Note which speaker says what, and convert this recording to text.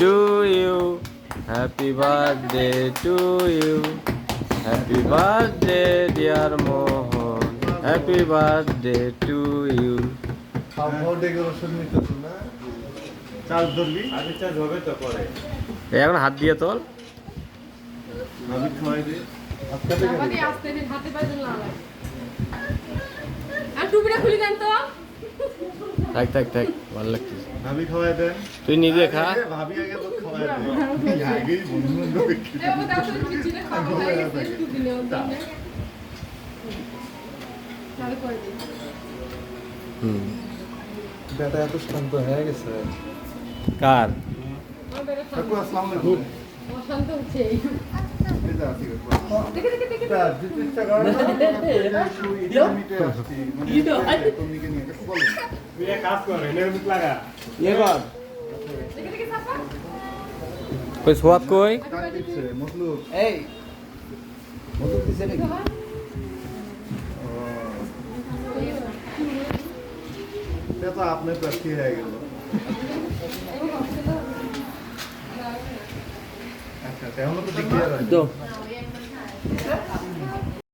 Speaker 1: to you. Happy birthday to you. Happy birthday dear Mohan. Happy birthday to you.
Speaker 2: খাওয়া decoration নিতেছ না charge ধরবি
Speaker 3: আগে charge হবে তো পরে।
Speaker 1: এখন হাত দিয়ে তোল।
Speaker 2: আমি খাওয়াই দিই আজকে
Speaker 4: বাবাকে আসতে দিন হাতে পায়ে দিন না লাগে আর টুপিটা খুলে দেন তো
Speaker 1: থাক থাক থাক ভালো লাগতেছে।
Speaker 2: ভাবি খাওয়াই দেন
Speaker 1: তুই নিজে খা।
Speaker 2: ভাবি আগে তো খাওয়াই দেন আগেই বন্ধু বান্ধব
Speaker 4: এই বাবা তাড়াতাড়ি পিছিয়ে খাবো হয়ে গেছে টুপি নেও দিন তাহলে করে দিন
Speaker 1: হুম
Speaker 2: বেটা এত শান্ত হয়ে গেছে
Speaker 1: কার?
Speaker 4: আমার বেটা
Speaker 2: কাকু আসসালামু আলাইকুম
Speaker 4: অশান্ত হচ্ছে
Speaker 2: এই যা ঠিক আছে
Speaker 4: দেখে দেখে দেখে
Speaker 2: তা দিতে ইচ্ছা করে না একটু ইডিমিটে আসছি তুমি কি নিয়ে কিছু বলো
Speaker 3: তুই এক কাজ কর, এনে মুখ লাগা।
Speaker 4: দেখে দেখে সাফা
Speaker 1: কই সোয়াদ কই?
Speaker 2: কাক দিচ্ছে মতলব
Speaker 5: এই মধুর দিছে নাকি
Speaker 2: এটা তো আপনার প্রার্থী হয়ে গেল আচ্ছা তেমন তো ঠিক আছে
Speaker 5: তো